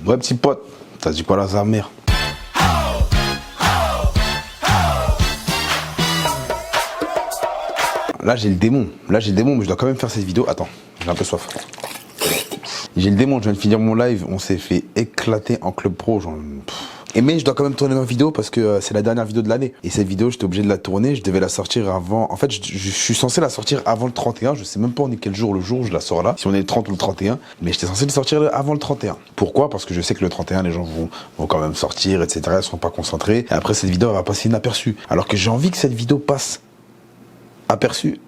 Ouais, petit pote, t'as dit quoi là, sa mère? Là, j'ai le démon, mais je dois quand même faire cette vidéo. Attends, j'ai un peu soif. J'ai le démon, je viens de finir mon live, on s'est fait éclater en club pro, genre... Et mais je dois quand même tourner ma vidéo parce que c'est la dernière vidéo de l'année. Et cette vidéo, j'étais obligé de la tourner, je devais la sortir avant... En fait, je suis censé la sortir avant le 31, je sais même pas on est quel jour le jour où je la sors là, si on est le 30 ou le 31, mais j'étais censé le sortir avant le 31. Pourquoi? Parce que je sais que le 31, les gens vont quand même sortir, etc., ils seront pas concentrés. Et après, cette vidéo, elle va passer inaperçue. Alors que j'ai envie que cette vidéo passe aperçue.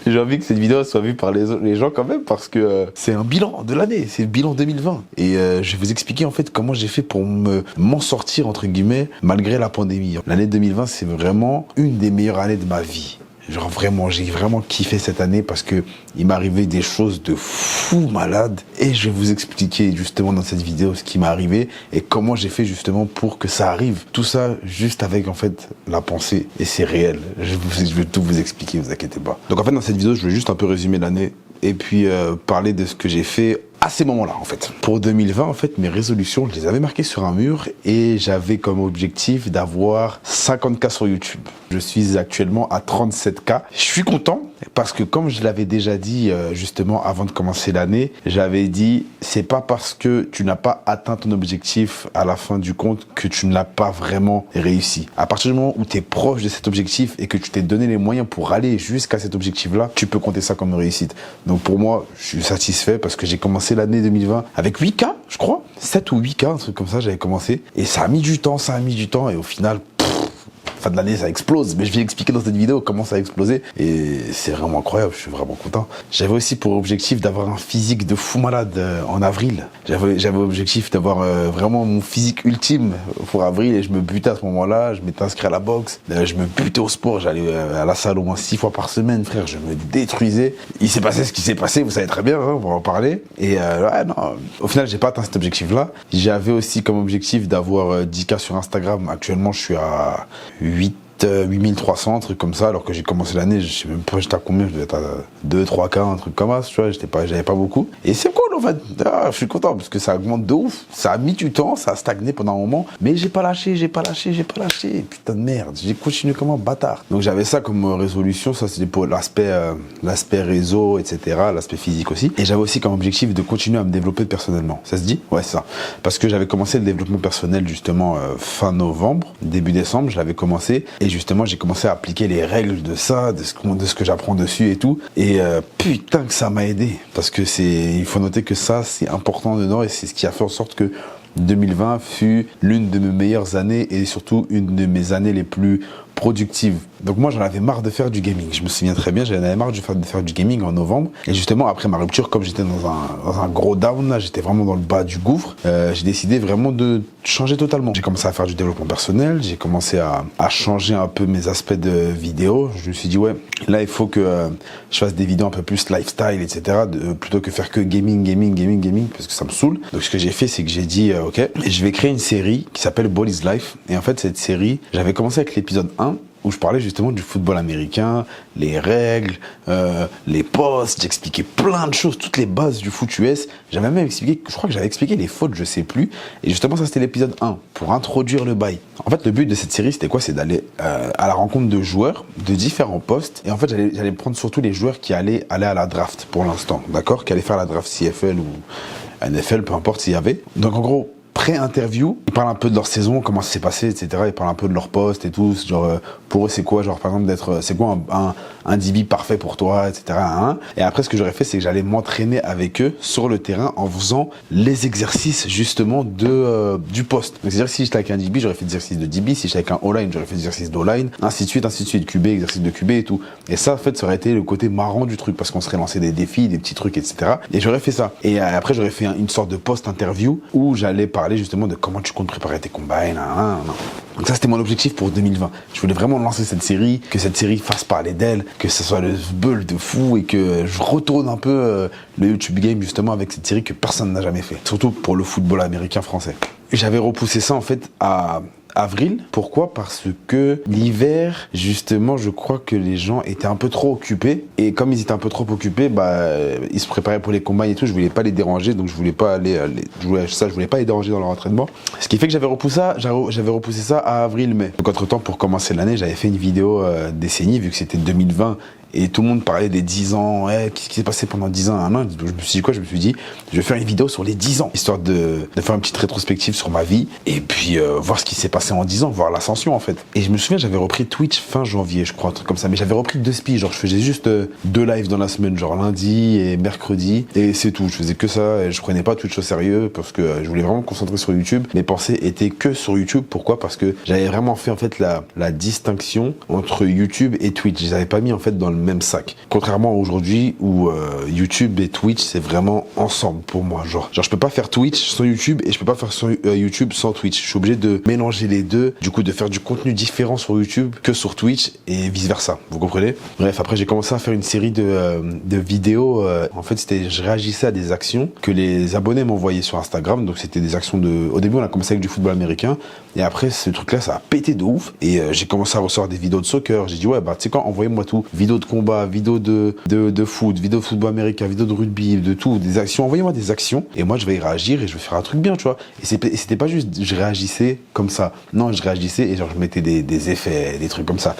J'ai envie que cette vidéo soit vue par les gens quand même parce que c'est un bilan de l'année, c'est le bilan 2020. Et je vais vous expliquer en fait comment j'ai fait pour m'en sortir entre guillemets malgré la pandémie. L'année 2020 c'est vraiment une des meilleures années de ma vie. Genre vraiment, j'ai vraiment kiffé cette année parce que il m'est arrivé des choses de fou malade et je vais vous expliquer justement dans cette vidéo ce qui m'est arrivé et comment j'ai fait justement pour que ça arrive. Tout ça juste avec en fait la pensée et c'est réel. Je vais tout vous expliquer, vous inquiétez pas. Donc en fait dans cette vidéo, je vais juste un peu résumer l'année et puis parler de ce que j'ai fait à ces moments-là en fait. Pour 2020 en fait mes résolutions je les avais marquées sur un mur et j'avais comme objectif d'avoir 50K sur YouTube. Je suis actuellement à 37K. Je suis content parce que comme je l'avais déjà dit justement avant de commencer l'année, j'avais dit c'est pas parce que tu n'as pas atteint ton objectif à la fin du compte que tu ne l'as pas vraiment réussi. À partir du moment où tu es proche de cet objectif et que tu t'es donné les moyens pour aller jusqu'à cet objectif-là, tu peux compter ça comme une réussite. Donc pour moi, je suis satisfait parce que j'ai commencé l'année 2020 avec 8K, je crois, 7 ou 8K, un truc comme ça, j'avais commencé. Et ça a mis du temps, et au final, fin de l'année, ça explose. Mais je vais expliquer dans cette vidéo comment ça a explosé. Et c'est vraiment incroyable, je suis vraiment content. J'avais aussi pour objectif d'avoir un physique de fou malade en avril. J'avais objectif d'avoir vraiment mon physique ultime pour avril et je me butais à ce moment-là. Je m'étais inscrit à la boxe, je me butais au sport. J'allais à la salle au moins 6 fois par semaine, frère. Je me détruisais. Il s'est passé ce qui s'est passé, vous savez très bien, hein, on va en parler. Et ouais, non, au final, j'ai pas atteint cet objectif-là. J'avais aussi comme objectif d'avoir 10K sur Instagram. Actuellement, je suis à 8300, un truc comme ça, alors que j'ai commencé l'année, je sais même pas j'étais à combien, je devais être à 2-3K, un truc comme ça, tu vois, j'avais pas beaucoup. Et c'est cool en fait, je suis content parce que ça augmente de ouf, ça a mis du temps, ça a stagné pendant un moment, mais j'ai pas lâché, putain de merde, j'ai continué comme un bâtard. Donc j'avais ça comme résolution, ça c'était pour l'aspect réseau, etc., l'aspect physique aussi. Et j'avais aussi comme objectif de continuer à me développer personnellement, ça se dit? Ouais, c'est ça. Parce que j'avais commencé le développement personnel justement fin novembre, début décembre, je l'avais commencé. Et justement, j'ai commencé à appliquer les règles de ça, de ce que j'apprends dessus et tout. Et putain que ça m'a aidé. Parce que il faut noter que ça, c'est important dedans et c'est ce qui a fait en sorte que 2020 fut l'une de mes meilleures années et surtout une de mes années les plus productives. Donc moi j'en avais marre de faire du gaming, je me souviens très bien, j'en avais marre de faire du gaming en novembre et justement après ma rupture, comme j'étais dans un gros down, là j'étais vraiment dans le bas du gouffre, j'ai décidé vraiment de changer totalement. J'ai commencé à faire du développement personnel, j'ai commencé à changer un peu mes aspects de vidéo, je me suis dit ouais, là il faut que je fasse des vidéos un peu plus lifestyle, etc. Plutôt que faire que gaming, parce que ça me saoule. Donc ce que j'ai fait, c'est que j'ai dit ok, je vais créer une série qui s'appelle Ball is Life et en fait cette série, j'avais commencé avec l'épisode 1 où je parlais justement du football américain, les règles, les postes, j'expliquais plein de choses, toutes les bases du foot US. J'avais même expliqué, je crois que j'avais expliqué les fautes, je sais plus. Et justement, ça c'était l'épisode 1, pour introduire le bail. En fait, le but de cette série, c'était quoi? C'est d'aller à la rencontre de joueurs de différents postes. Et en fait, j'allais prendre surtout les joueurs qui allaient aller à la draft pour l'instant, d'accord? Qui allaient faire la draft CFL ou NFL, peu importe s'il y avait. Donc en gros, pré-interview, ils parlent un peu de leur saison, comment ça s'est passé, etc. Ils parlent un peu de leur poste et tout. Genre, pour eux, c'est quoi, genre, par exemple, c'est quoi un DB parfait pour toi, etc. Et après, ce que j'aurais fait, c'est que j'allais m'entraîner avec eux sur le terrain en faisant les exercices, justement, du poste. Donc, c'est-à-dire, si j'étais avec un DB, j'aurais fait des exercices de DB. Si j'étais avec un O-line, j'aurais fait des exercices d'O-line. Ainsi de suite, QB, exercices de QB et tout. Et ça, en fait, ça aurait été le côté marrant du truc parce qu'on serait lancé des défis, des petits trucs, etc. Et j'aurais fait ça. Et après, j'aurais fait une sorte de post-interview où j'allais parler justement de comment tu comptes préparer tes combats. Donc ça, c'était mon objectif pour 2020. Je voulais vraiment lancer cette série, que cette série fasse parler d'elle, que ce soit le bull de fou et que je retourne un peu le YouTube game justement avec cette série que personne n'a jamais fait. Surtout pour le football américain français. j'avais repoussé ça en fait à avril. Pourquoi? Parce que l'hiver, justement, je crois que les gens étaient un peu trop occupés. Et comme ils étaient un peu trop occupés, ils se préparaient pour les combats et tout. Je voulais pas les déranger, donc je voulais pas je voulais pas les déranger dans leur entraînement. Ce qui fait que j'avais repoussé ça à avril-mai. Donc entre temps, pour commencer l'année, j'avais fait une vidéo décennie, vu que c'était 2020. Et tout le monde parlait des 10 ans, ouais, qu'est-ce qui s'est passé pendant 10 ans, un an. Je me suis dit quoi? Je me suis dit, je vais faire une vidéo sur les 10 ans, histoire de faire une petite rétrospective sur ma vie, et puis voir ce qui s'est passé en 10 ans, voir l'ascension en fait. Et je me souviens, j'avais repris Twitch fin janvier, je crois, un truc comme ça, mais j'avais repris 2 spies, genre je faisais juste 2 lives dans la semaine, genre lundi et mercredi, et c'est tout, je faisais que ça, et je prenais pas Twitch au sérieux, parce que je voulais vraiment me concentrer sur YouTube. Mes pensées étaient que sur YouTube, pourquoi? Parce que j'avais vraiment fait en fait la distinction entre YouTube et Twitch, je les avais pas mis en fait dans le même sac. Contrairement à aujourd'hui où YouTube et Twitch c'est vraiment ensemble pour moi. Genre je peux pas faire Twitch sans YouTube et je peux pas faire sur YouTube sans Twitch. Je suis obligé de mélanger les deux, du coup de faire du contenu différent sur YouTube que sur Twitch et vice versa. Vous comprenez? Bref, après j'ai commencé à faire une série de vidéos. En fait je réagissais à des actions que les abonnés m'envoyaient sur Instagram. Donc c'était des actions au début on a commencé avec du football américain et après ce truc là ça a pété de ouf et j'ai commencé à recevoir des vidéos de soccer. J'ai dit ouais tu sais quoi, envoyez-moi tout, vidéos de combat, vidéos de foot, vidéos de football américain, vidéos de rugby, de tout, des actions, envoyez-moi des actions et moi je vais y réagir et je vais faire un truc bien, tu vois. Et c'était pas juste je réagissais comme ça, non, je réagissais et genre je mettais des effets, des trucs comme ça.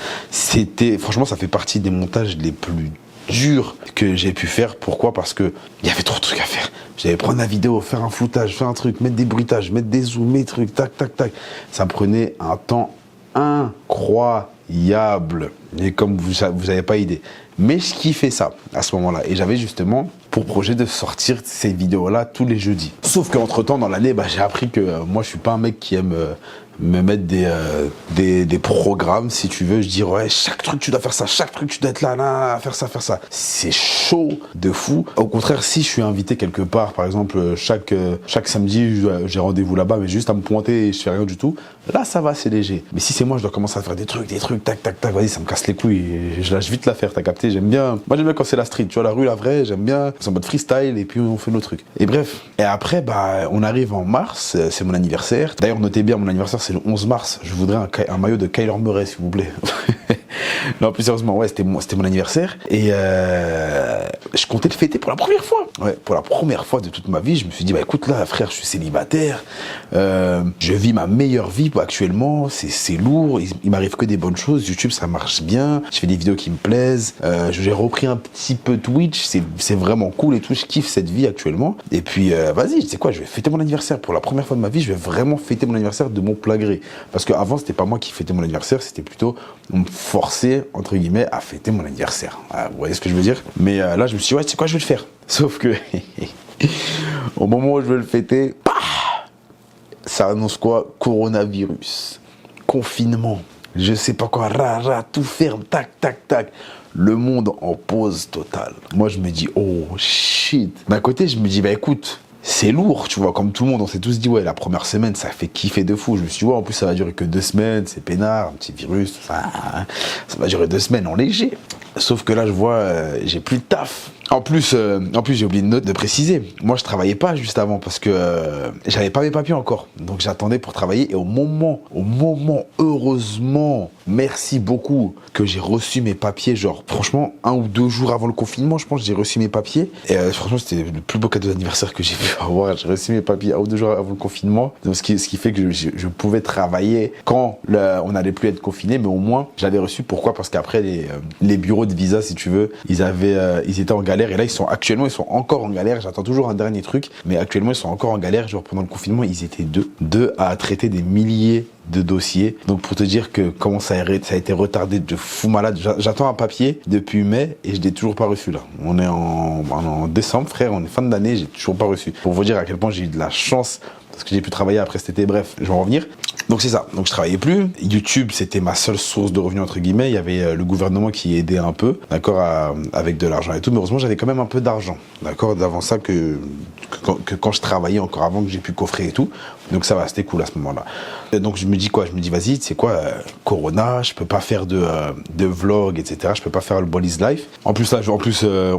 Franchement ça fait partie des montages les plus durs que j'ai pu faire. Pourquoi? Parce que il y avait trop de trucs à faire. J'allais prendre la vidéo, faire un floutage, faire un truc, mettre des bruitages, mettre des zooms, des trucs, tac, tac, tac. Ça prenait un temps incroyable. Et comme vous avez pas idée. Mais je kiffais ça à ce moment-là. Et j'avais justement pour projet de sortir ces vidéos-là tous les jeudis. Sauf qu'entre temps, dans l'année, j'ai appris que moi, je suis pas un mec qui aime me mettre des programmes, si tu veux. Je dis, ouais, chaque truc, tu dois faire ça. Chaque truc, tu dois être là, faire ça, faire ça. C'est chaud de fou. Au contraire, si je suis invité quelque part, par exemple, chaque samedi, j'ai rendez-vous là-bas, mais juste à me pointer et je fais rien du tout, là, ça va, c'est léger. Mais si c'est moi, je dois commencer à faire des trucs, tac, tac, tac, vas-y, ça me casse les couilles. Et je lâche vite l'affaire, t'as capté? J'aime bien. Moi, j'aime bien quand c'est la street, tu vois, la rue, la vraie, j'aime bien. C'est en mode freestyle et puis on fait nos trucs. Et bref. Et après, on arrive en mars, c'est mon anniversaire. D'ailleurs, notez bien, mon anniversaire, c'est le 11 mars. Je voudrais un maillot de Kyler Murray, s'il vous plaît. Non, plus sérieusement, ouais, c'était mon anniversaire. Et je comptais le fêter pour la première fois. Ouais, pour la première fois de toute ma vie, je me suis dit, écoute, là, frère, je suis célibataire. Je vis ma meilleure vie actuellement. C'est lourd. Il m'arrive que des bonnes choses. YouTube, ça marche bien. Je fais des vidéos qui me plaisent. J'ai repris un petit peu Twitch. C'est vraiment cool et tout. Je kiffe cette vie actuellement. Et puis, vas-y, tu sais quoi, je vais fêter mon anniversaire. Pour la première fois de ma vie, je vais vraiment fêter mon anniversaire de mon plein gré. Parce qu'avant, c'était pas moi qui fêtais mon anniversaire. C'était plutôt on me forçait, entre guillemets, à fêter mon anniversaire. Vous voyez ce que je veux dire? Mais là, je me suis dit, ouais, tu sais quoi, je vais le faire. Sauf que, au moment où je veux le fêter, ça annonce quoi? Coronavirus, confinement, je sais pas quoi, tout ferme, tac, tac, tac. Le monde en pause totale. Moi, je me dis, oh shit. D'un côté, je me dis, écoute, c'est lourd, tu vois, comme tout le monde, on s'est tous dit, ouais, la première semaine, ça fait kiffer de fou. Je me suis dit, ouais, en plus, ça va durer que 2 semaines, c'est peinard, un petit virus, tout ça. Ça va durer 2 semaines en léger. Sauf que là, je vois, j'ai plus de taf. En plus, j'ai oublié de préciser. Moi, je travaillais pas juste avant parce que j'avais pas mes papiers encore. Donc, j'attendais pour travailler. Et au moment, heureusement, merci beaucoup que j'ai reçu mes papiers. Genre, franchement, 1 ou 2 jours avant le confinement, je pense que j'ai reçu mes papiers. Et franchement, c'était le plus beau cadeau d'anniversaire que j'ai pu avoir. J'ai reçu mes papiers 1 ou 2 jours avant le confinement. Donc, ce qui fait que je pouvais travailler quand on n'allait plus être confiné. Mais au moins, je l'avais reçu. Pourquoi? Parce qu'après, les bureaux de visa, si tu veux, ils étaient en galère. Et là, ils sont encore en galère. J'attends toujours un dernier truc. Mais actuellement, ils sont encore en galère. Genre, pendant le confinement, ils étaient deux à traiter des milliers de dossiers. Donc, pour te dire que comment ça a été retardé de fou malade. J'attends un papier depuis mai et je l'ai toujours pas reçu là. On est en décembre, frère. On est fin d'année. J'ai toujours pas reçu. Pour vous dire à quel point j'ai eu de la chance parce que j'ai pu travailler après cet été. Bref, je vais en revenir. Donc c'est ça, donc je travaillais plus. YouTube, c'était ma seule source de revenus entre guillemets. Il y avait le gouvernement qui aidait un peu, d'accord, avec de l'argent et tout. Mais heureusement, j'avais quand même un peu d'argent, d'accord, d'avant ça que quand je travaillais encore avant que j'ai pu coffrer et tout. Donc ça va, c'était cool à ce moment-là. Donc je me dis quoi? Je me dis vas-y, c'est quoi, Corona, je peux pas faire de vlog, etc. Je peux pas faire le Bolis Life. En plus là,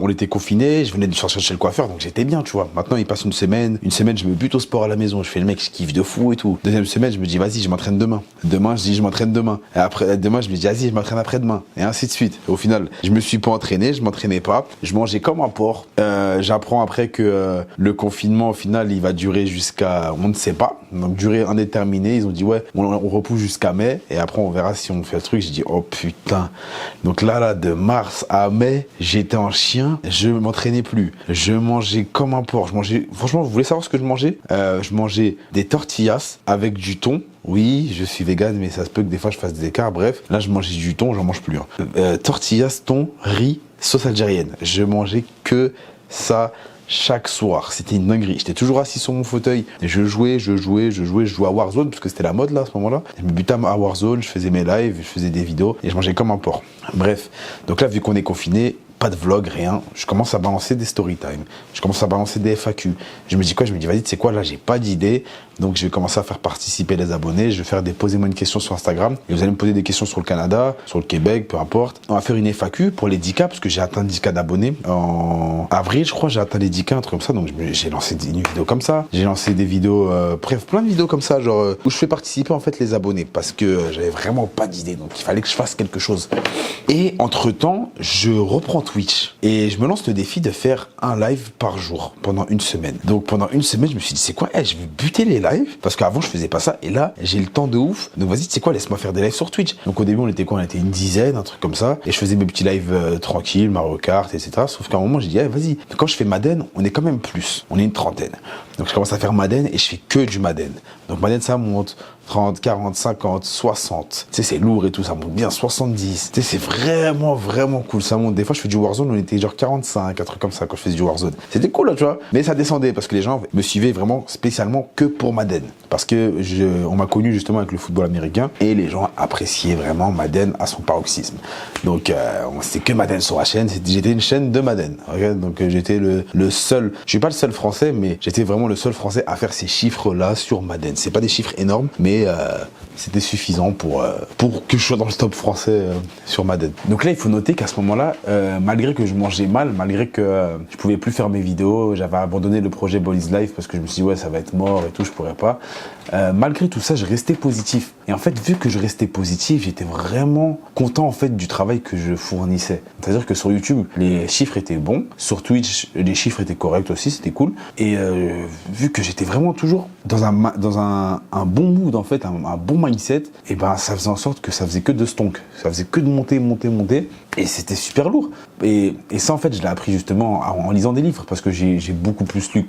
on était confinés, je venais de sortir chez le coiffeur, donc j'étais bien, tu vois. Maintenant il passe une semaine, je me bute au sport à la maison, je fais le mec, je kiffe de fou et tout. Deuxième semaine, je me dis vas-y, je m'entraîne demain. Demain, je dis je m'entraîne demain. Et après demain, je me dis vas-y, je m'entraîne après-demain. Et ainsi de suite. Et au final, je me suis pas entraîné, je m'entraînais pas, je mangeais comme un porc. J'apprends après que le confinement au final, il va durer jusqu'à, on ne sait pas, donc durée indéterminée. Ils ont dit ouais, on repousse jusqu'à mai et après on verra si on fait le truc. J'ai dit oh putain. Donc là, de mars à mai, j'étais en chien, je m'entraînais plus, je mangeais comme un porc. Franchement, vous voulez savoir ce que je mangeais? Je mangeais des tortillas avec du thon. Oui, je suis vegan, mais ça se peut que des fois je fasse des écarts. Bref, là je mangeais du thon, j'en mange plus. Tortillas, thon, riz, sauce algérienne. Je mangeais que ça chaque soir. C'était une dinguerie. J'étais toujours assis sur mon fauteuil. Je jouais à Warzone parce que c'était la mode là à ce moment-là. Je me butais à Warzone, je faisais mes lives, je faisais des vidéos et je mangeais comme un porc. Bref, donc là vu qu'on est confiné, pas de vlog, rien. Je commence à balancer des story time. Je commence à balancer des FAQ. Je me dis quoi? Je me dis, vas-y, tu sais quoi? Là, j'ai pas d'idée. Donc, je vais commencer à faire participer les abonnés. Je vais faire posez-moi une question sur Instagram. Et vous allez me poser des questions sur le Canada, sur le Québec, peu importe. On va faire une FAQ pour les 10K, parce que j'ai atteint 10K d'abonnés. En avril, je crois, j'ai atteint les 10K, un truc comme ça. Donc, j'ai lancé une vidéo comme ça. J'ai lancé des vidéos, bref, plein de vidéos comme ça, genre, où je fais participer, en fait, les abonnés. Parce que j'avais vraiment pas d'idée. Donc, il fallait que je fasse quelque chose. Et entre-temps, je reprends Twitch. Et je me lance le défi de faire un live par jour pendant une semaine. Donc pendant une semaine, je me suis dit, c'est quoi? Je vais buter les lives. Parce qu'avant, je faisais pas ça. Et là, j'ai le temps de ouf. Donc vas-y, tu sais quoi? Laisse-moi faire des lives sur Twitch. Donc au début, on était quoi? On était une dizaine, un truc comme ça. Et je faisais mes petits lives tranquilles, Mario Kart, etc. Sauf qu'à un moment, j'ai dit, vas-y. Quand je fais Madden, on est quand même plus. On est une trentaine. Donc je commence à faire Madden et je fais que du Madden. Donc Madden, ça monte 30, 40, 50, 60. Tu sais, c'est lourd et tout, ça monte bien, 70. Tu sais, c'est vraiment, vraiment cool. Ça monte. Des fois, je fais du Warzone, on était genre 45, un truc comme ça quand je faisais du Warzone. C'était cool, là, tu vois. Mais ça descendait parce que les gens me suivaient vraiment spécialement que pour Madden. Parce que on m'a connu justement avec le football américain et les gens appréciaient vraiment Madden à son paroxysme. Donc, c'était que Madden sur la chaîne. J'étais une chaîne de Madden. Okay, donc, j'étais le seul. Je suis pas le seul français, mais j'étais vraiment le seul français à faire ces chiffres-là sur Madden. C'est pas des chiffres énormes, mais c'était suffisant pour que je sois dans le top français sur Madden. Donc là, il faut noter qu'à ce moment-là, malgré que je mangeais mal, malgré que je pouvais plus faire mes vidéos, j'avais abandonné le projet Bolis Life parce que je me suis dit ouais, ça va être mort et tout, je pourrais pas. Malgré tout ça, je restais positif. Et en fait, vu que je restais positif, j'étais vraiment content en fait du travail que je fournissais. C'est-à-dire que sur YouTube, les chiffres étaient bons, sur Twitch, les chiffres étaient corrects aussi, c'était cool. Et vu que j'étais vraiment toujours dans un bon mood en fait, un bon mindset, et ben ça faisait en sorte que ça faisait que de stonk, ça faisait que de monter, et c'était super lourd. Et ça en fait, je l'ai appris justement en lisant des livres, parce que j'ai beaucoup plus lu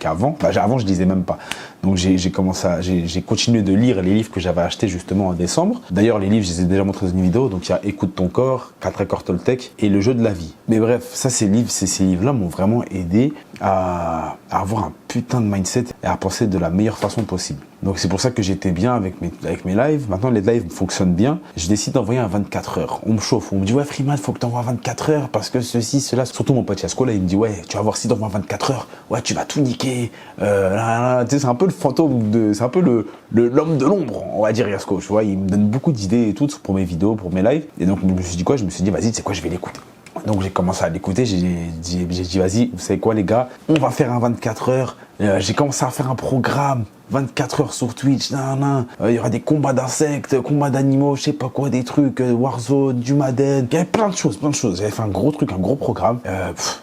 qu'avant. Avant, je lisais même pas. Donc j'ai continué de lire les livres que j'avais achetés justement en décembre. D'ailleurs, les livres, je les ai déjà montrés dans une vidéo. Donc il y a Écoute ton corps, 4 accords Toltec et Le jeu de la vie. Mais bref, ces livres-là m'ont vraiment aidé à avoir un putain de mindset et à penser de la meilleure façon possible. Donc c'est pour ça que j'étais bien avec mes lives. Maintenant, les lives fonctionnent bien. Je décide d'envoyer un 24 heures. On me chauffe, on me dit ouais Freeman, faut que tu envoies 24 heures parce que ceci, cela. Surtout mon pote Yasko là, il me dit ouais, tu vas voir si tu envoies 24 heures, ouais, tu vas tout niquer. Tu sais, c'est un peu le fantôme c'est un peu l'homme de l'ombre, on va dire Yasko. Tu vois, il me donne beaucoup d'idées et tout pour mes vidéos, pour mes lives. Et donc je me suis dit quoi? Je me suis dit vas-y, tu sais quoi, je vais l'écouter. Donc j'ai commencé à l'écouter, j'ai dit vas-y, vous savez quoi les gars, on va faire un 24 heures. J'ai commencé à faire un programme 24 heures sur Twitch, il y aura des combats d'insectes, combats d'animaux, je sais pas quoi, des trucs, Warzone, du Madden, il y avait plein de choses. J'avais fait un gros truc, un gros programme.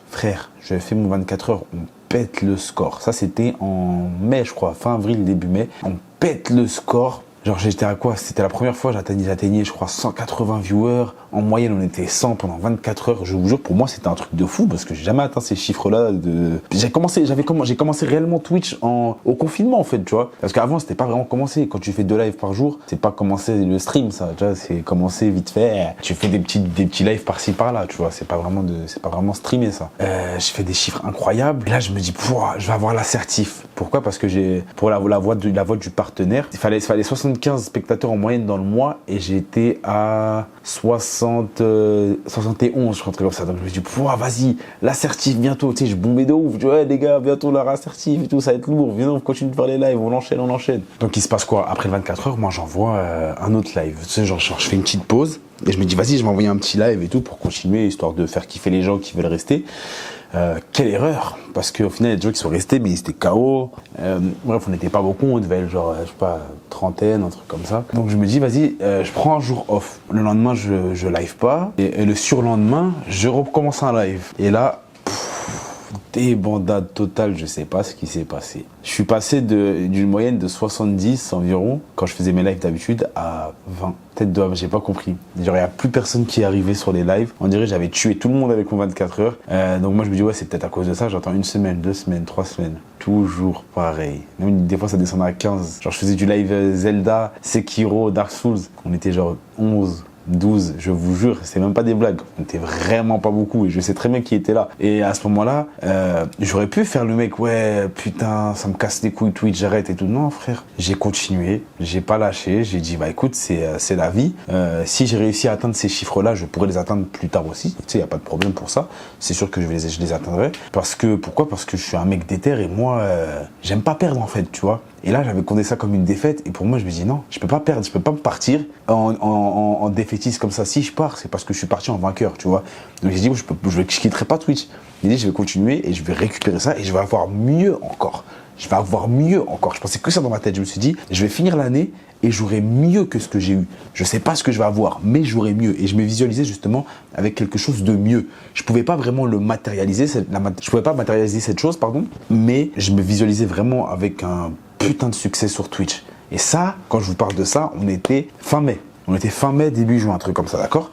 Frère, j'avais fait mon 24 heures, on pète le score. Ça c'était en mai je crois, fin avril, début mai, on pète le score. Genre j'étais à quoi? C'était la première fois, j'atteignais je crois 180 viewers, En moyenne, on était 100 pendant 24 heures. Je vous jure, pour moi, c'était un truc de fou parce que j'ai jamais atteint ces chiffres-là. J'ai commencé réellement Twitch au confinement, en fait, tu vois. Parce qu'avant, c'était pas vraiment commencé. Quand tu fais 2 lives par jour, c'est pas commencer le stream, ça. Tu vois, c'est commencer vite fait. Tu fais des petits lives par-ci, par-là, tu vois. C'est pas vraiment streamer, ça. Je fais des chiffres incroyables. Et là, je me dis, je vais avoir l'assertif. Pourquoi? Parce que pour la voix du partenaire, il fallait 75 spectateurs en moyenne dans le mois et j'étais à 71, je crois, comme ça. Donc je me dis, vas-y, l'assertif bientôt. Tu sais, je bombais de ouf. Je dis, ouais, les gars, bientôt l'assertif et tout, ça va être lourd. Viens, on continue de faire les lives, on enchaîne. Donc il se passe quoi? Après 24 heures, moi j'envoie un autre live. Tu sais, genre, je fais une petite pause et je me dis, vas-y, je vais envoyer un petit live et tout pour continuer, histoire de faire kiffer les gens qui veulent rester. Quelle erreur, parce qu'au final il y a des gens qui sont restés mais ils étaient KO. Bref, on n'était pas beaucoup, on devait être genre, je sais pas, trentaine, un truc comme ça. Donc je me dis, vas-y, je prends un jour off. Le lendemain je live pas et le surlendemain je recommence un live. Et là, débandade totale, je sais pas ce qui s'est passé. Je suis passé d'une moyenne de 70 environ, quand je faisais mes lives d'habitude, à 20. Peut-être 2, j'ai pas compris. Genre, il n'y a plus personne qui est arrivé sur les lives. On dirait que j'avais tué tout le monde avec mon 24 heures. Donc moi, je me dis, ouais, c'est peut-être à cause de ça. J'attends 1 semaine, 2 semaines, 3 semaines. Toujours pareil. Même des fois, ça descendait à 15. Genre, je faisais du live Zelda, Sekiro, Dark Souls. On était genre 11. 12, je vous jure, c'est même pas des blagues. On était vraiment pas beaucoup et je sais très bien qui était là. Et à ce moment-là, j'aurais pu faire le mec, ouais, putain, ça me casse les couilles, Twitch, j'arrête et tout. Non, frère, j'ai continué, j'ai pas lâché. J'ai dit, bah écoute, c'est la vie. Si j'ai réussi à atteindre ces chiffres-là, je pourrais les atteindre plus tard aussi. Tu sais, y a pas de problème pour ça. C'est sûr que je les atteindrai. Pourquoi? Parce que je suis un mec déter et moi, j'aime pas perdre en fait, tu vois. Et là, j'avais compté ça comme une défaite. Et pour moi, je me dis non, je peux pas perdre, je peux pas me partir en défaitiste comme ça. Si je pars, c'est parce que je suis parti en vainqueur, tu vois. Donc j'ai dit, je quitterai pas Twitch. J'ai dit, je vais continuer et je vais récupérer ça et je vais avoir mieux encore. Je pensais que ça dans ma tête. Je me suis dit, je vais finir l'année et j'aurai mieux que ce que j'ai eu. Je sais pas ce que je vais avoir, mais j'aurai mieux. Et je me visualisais justement avec quelque chose de mieux. Je pouvais pas vraiment matérialiser cette chose, mais je me visualisais vraiment avec un putain de succès sur Twitch. Et ça, quand je vous parle de ça, on était fin mai. On était fin mai, début juin, un truc comme ça, d'accord?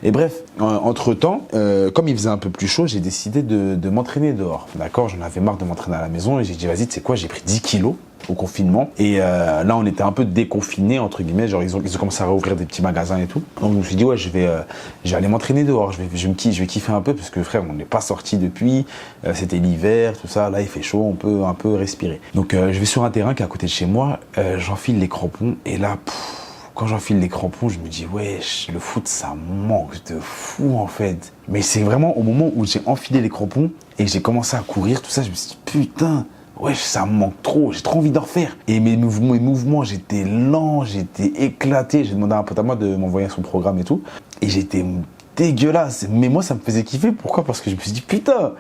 Et bref, entre-temps, comme il faisait un peu plus chaud, j'ai décidé de m'entraîner dehors, d'accord? J'en avais marre de m'entraîner à la maison et j'ai dit, vas-y, tu sais quoi, j'ai pris 10 kilos au confinement. Et là, on était un peu déconfinés, entre guillemets, genre ils ont commencé à réouvrir des petits magasins et tout. Donc je me suis dit, ouais, je vais aller m'entraîner dehors, je vais kiffer un peu parce que frère, on n'est pas sorti depuis, c'était l'hiver, tout ça, là il fait chaud, on peut un peu respirer. Donc je vais sur un terrain qui est à côté de chez moi, j'enfile les crampons et là, quand j'enfile les crampons, je me dis, wesh, le foot, ça manque de fou, en fait. Mais c'est vraiment au moment où j'ai enfilé les crampons et que j'ai commencé à courir, tout ça, je me suis dit, putain, wesh, ça me manque trop, j'ai trop envie d'en refaire. Et mes mouvements, j'étais lent, j'étais éclaté. J'ai demandé à un pote à moi de m'envoyer son programme et tout. Et j'étais dégueulasse. Mais moi, ça me faisait kiffer. Pourquoi? Parce que je me suis dit, putain,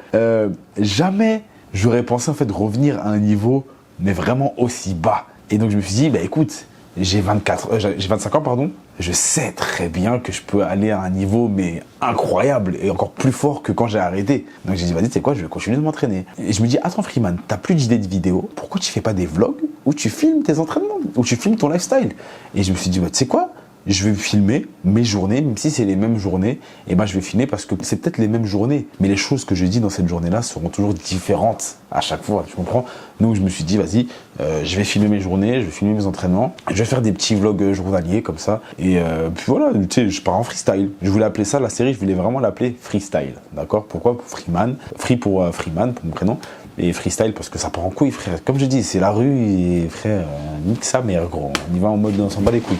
jamais j'aurais pensé, en fait, revenir à un niveau, mais vraiment aussi bas. Et donc, je me suis dit, bah écoute, j'ai 25 ans, pardon. Je sais très bien que je peux aller à un niveau mais incroyable et encore plus fort que quand j'ai arrêté. Donc j'ai dit, vas-y, tu sais quoi, je vais continuer de m'entraîner. Et je me dis, attends Freeman, t'as plus d'idées de vidéos, pourquoi tu fais pas des vlogs où tu filmes tes entraînements, où tu filmes ton lifestyle? Et je me suis dit, bah, tu sais quoi, je vais filmer mes journées, même si c'est les mêmes journées, et ben je vais filmer parce que c'est peut-être les mêmes journées, mais les choses que je dis dans cette journée-là seront toujours différentes à chaque fois, tu comprends? Donc je me suis dit, vas-y, je vais filmer mes journées, je vais filmer mes entraînements, je vais faire des petits vlogs journaliers comme ça, et puis voilà, tu sais, je pars en freestyle. Je voulais appeler ça, la série, je voulais vraiment l'appeler Freestyle, d'accord? Pourquoi? Pour Freeman, Free pour Freeman, pour mon prénom, et freestyle parce que ça part en couille, frère. Comme je dis, c'est la rue et frère, nique sa mère, gros. On y va en mode on s'en bat les couilles.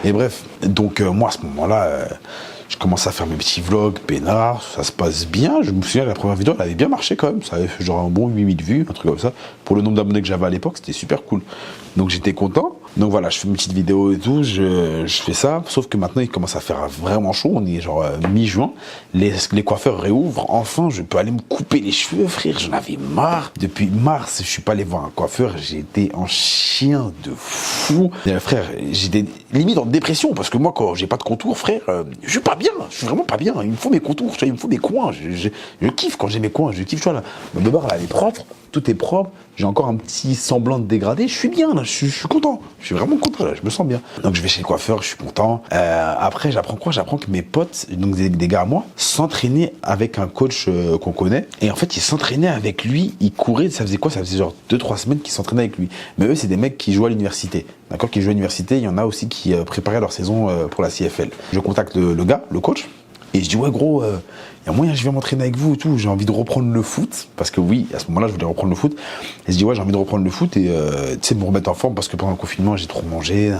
Et bref, donc moi à ce moment-là, je commence à faire mes petits vlogs, peinard, ça se passe bien. Je me souviens, la première vidéo, elle avait bien marché quand même. Ça avait fait genre un bon 8000 vues, un truc comme ça. Pour le nombre d'abonnés que j'avais à l'époque, c'était super cool. Donc j'étais content. Donc voilà, je fais une petite vidéo et tout, je fais ça. Sauf que maintenant, il commence à faire vraiment chaud. On est genre mi-juin. Les coiffeurs réouvrent. Enfin, je peux aller me couper les cheveux, frère. J'en avais marre. Depuis mars, je suis pas allé voir un coiffeur. J'ai été en chien de fou. Frère, j'étais limite en dépression parce que moi, quand j'ai pas de contour, frère, je suis pas bien. Je suis vraiment pas bien. Il me faut mes contours, il me faut mes coins. Je kiffe quand j'ai mes coins. Je kiffe, tu vois, là. Ma barre, là, elle est propre. tout est propre, j'ai encore un petit semblant de dégradé, je suis bien là, je suis content, je suis vraiment content là, je me sens bien. Donc je vais chez le coiffeur, je suis content. Après j'apprends quoi? J'apprends que mes potes, donc des gars à moi, s'entraînaient avec un coach qu'on connaît, et en fait ils s'entraînaient avec lui, ils couraient, ça faisait quoi? Ça faisait genre 2-3 semaines qu'ils s'entraînaient avec lui. Mais eux c'est des mecs qui jouent à l'université, d'accord, qui jouent à l'université, il y en a aussi qui préparaient leur saison pour la CFL. Je contacte le gars, le coach, et je dis ouais gros, il y a moyen je viens m'entraîner avec vous et tout, j'ai envie de reprendre le foot, parce que oui, à ce moment-là je voulais reprendre le foot, et je dis ouais j'ai envie de reprendre le foot et tu sais me remettre en forme parce que pendant le confinement j'ai trop mangé,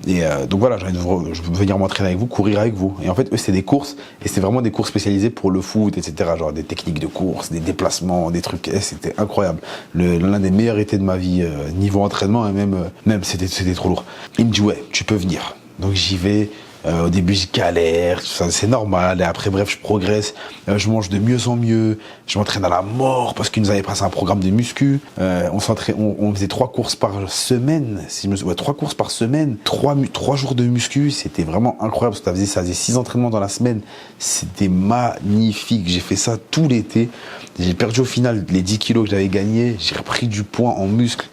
et donc voilà, je veux venir m'entraîner avec vous, courir avec vous. Et en fait eux c'est des courses, et c'est vraiment des courses spécialisées pour le foot, etc. Genre des techniques de course, des déplacements, des trucs, et c'était incroyable. L'un des meilleurs étés de ma vie, niveau entraînement, et même c'était trop lourd. Il me dit ouais tu peux venir, donc j'y vais. Au début, je galère, c'est normal. Et après, bref, je progresse. Je mange de mieux en mieux. Je m'entraîne à la mort parce qu'ils nous avaient passé un programme de muscu. On faisait 3 courses par semaine. 3 courses par semaine. 3 jours de muscu. C'était vraiment incroyable. Parce que ça faisait 6 entraînements dans la semaine. C'était magnifique. J'ai fait ça tout l'été. J'ai perdu au final les 10 kilos que j'avais gagnés. J'ai repris du poids en muscle.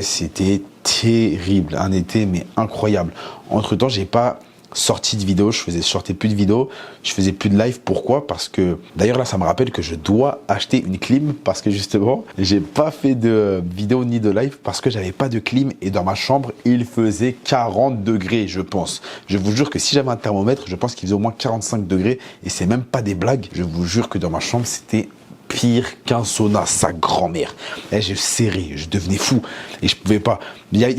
C'était terrible, un été mais incroyable. Entre temps j'ai pas sorti de vidéo, je sortais plus de vidéos, je faisais plus de live. Pourquoi? Parce que d'ailleurs là ça me rappelle que je dois acheter une clim, parce que justement j'ai pas fait de vidéo ni de live parce que j'avais pas de clim, et dans ma chambre il faisait 40 degrés je pense. Je vous jure que si j'avais un thermomètre, je pense qu'il faisait au moins 45 degrés, et c'est même pas des blagues. Je vous jure que dans ma chambre c'était pire qu'un sauna, sa grand-mère. Je serrais, je devenais fou et je pouvais pas. J'ai